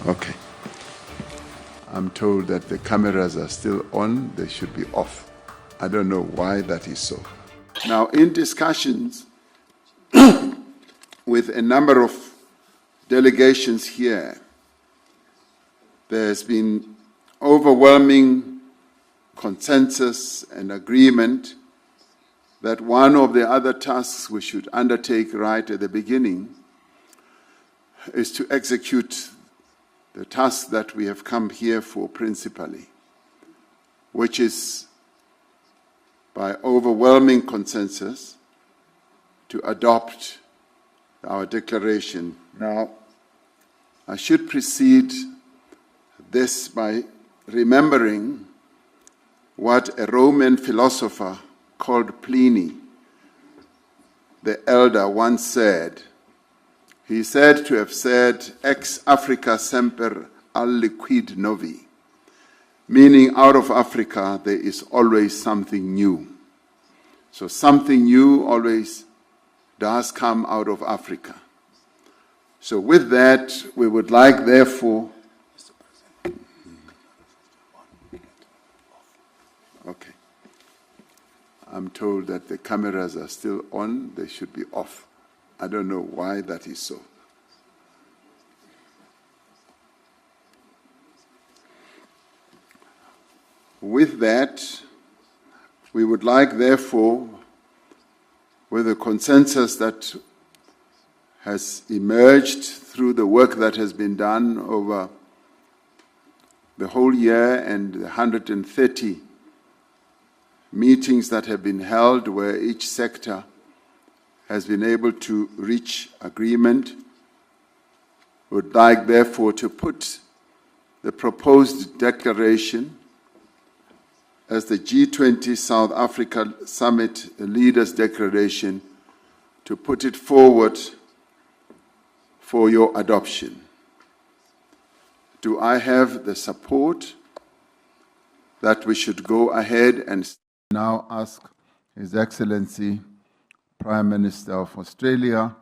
Okay. I'm told that the cameras are still on, they should be off. I don't know why that is so. Now, in discussions with a number of delegations here, there has been overwhelming consensus and agreement that one of the other tasks we should undertake right at the beginning is to execute the task that we have come here for principally, which is by overwhelming consensus to adopt our declaration. Now, I should precede this by remembering what a Roman philosopher called Pliny, the elder, once said. He said to have said, ex Africa semper aliquid novi, meaning out of Africa there is always something new. So something new always does come out of Africa. So with that, we would like, therefore, okay. I'm told that the cameras are still on, they should be off. I don't know why that is so. With that, we would like, therefore, with the consensus that has emerged through the work that has been done over the whole year and the 130 meetings that have been held where each sector has been able to reach agreement, would like, therefore, to put the proposed declaration as the G20 South Africa Summit Leaders Declaration, to put it forward for your adoption. Do I have the support that we should go ahead and now ask His Excellency Prime Minister of Australia,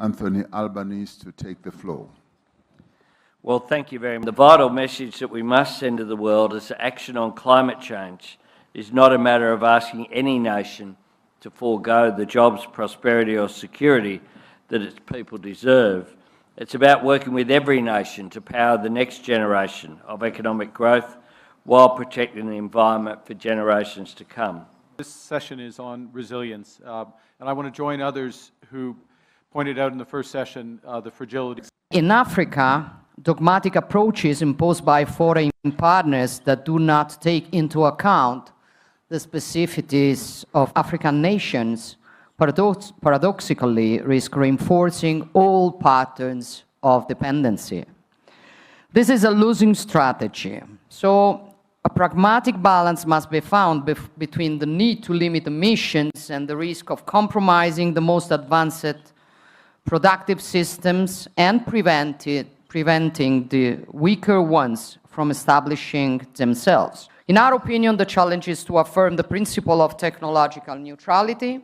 Anthony Albanese, to take the floor. Well, thank you very much. The vital message that we must send to the world is that action on climate change is not a matter of asking any nation to forego the jobs, prosperity or security that its people deserve. It's about working with every nation to power the next generation of economic growth while protecting the environment for generations to come. This session is on resilience, and I want to join others who pointed out in the first session the fragility. In Africa, dogmatic approaches imposed by foreign partners that do not take into account the specificities of African nations paradoxically risk reinforcing old patterns of dependency. This is a losing strategy. So a pragmatic balance must be found between the need to limit emissions and the risk of compromising the most advanced productive systems and preventing the weaker ones from establishing themselves. In our opinion, the challenge is to affirm the principle of technological neutrality,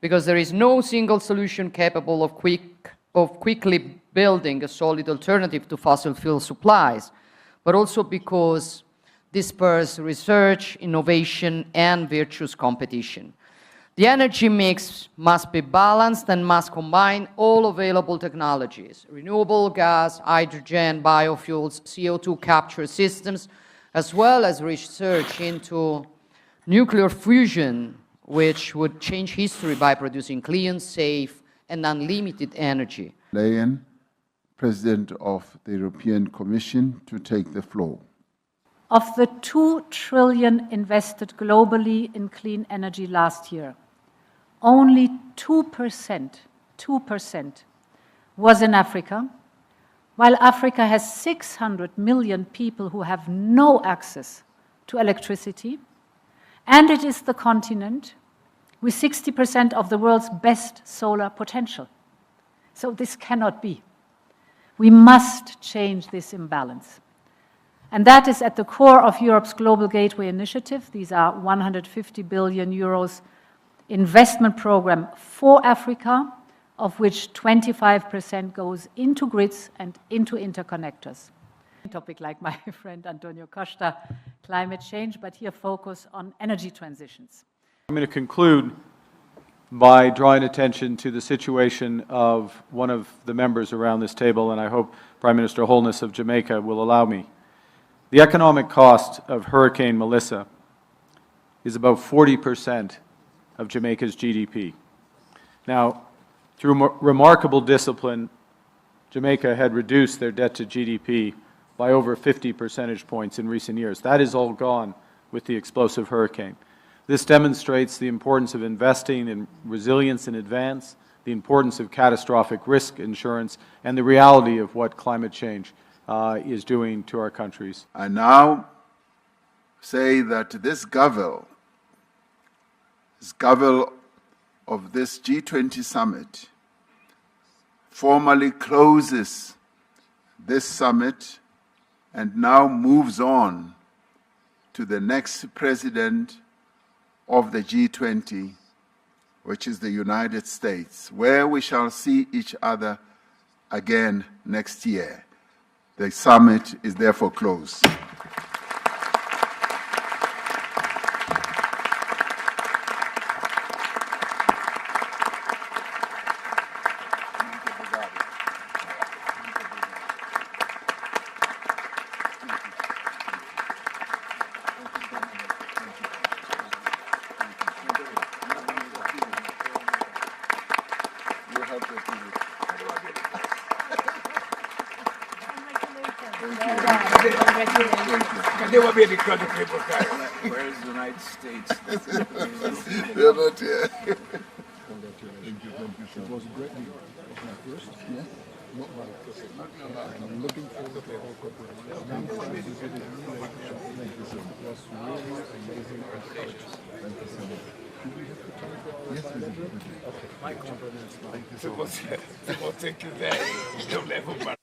because there is no single solution capable of quickly building a solid alternative to fossil fuel supplies, but also because this spurs research, innovation, and virtuous competition. The energy mix must be balanced and must combine all available technologies: renewable gas, hydrogen, biofuels, CO2 capture systems, as well as research into nuclear fusion, which would change history by producing clean, safe, and unlimited energy. Leyen, President of the European Commission, to take the floor. Of the 2 trillion invested globally in clean energy last year, only 2% was in Africa, while Africa has 600 million people who have no access to electricity, and it is the continent with 60% of the world's best solar potential. So this cannot be. We must change this imbalance. And that is at the core of Europe's Global Gateway Initiative. These are 150 billion euros investment program for Africa, of which 25% goes into grids and into interconnectors. topic like my friend Antonio Costa, climate change, but here focus on energy transitions. I'm going to conclude by drawing attention to the situation of one of the members around this table, and I hope Prime Minister Holness of Jamaica will allow me. The economic cost of Hurricane Melissa is about 40% of Jamaica's GDP. Now, through remarkable discipline, Jamaica had reduced their debt to GDP by over 50 percentage points in recent years. That is all gone with the explosive hurricane. This demonstrates the importance of investing in resilience in advance, the importance of catastrophic risk insurance, and the reality of what climate change is doing to our countries. I now say that this gavel of this G20 Summit formally closes this summit and now moves on to the next president of the G20, which is the United States, where we shall see each other again next year. The summit is therefore closed. Where's the United States? They're not here. It was a great deal. First, yeah, not my I'm looking forward to the whole cooperation. It was really amazing and courageous. Thank you so much. Do we have the time for our yes, okay. My compliments. Thank you so much. Thank you very much.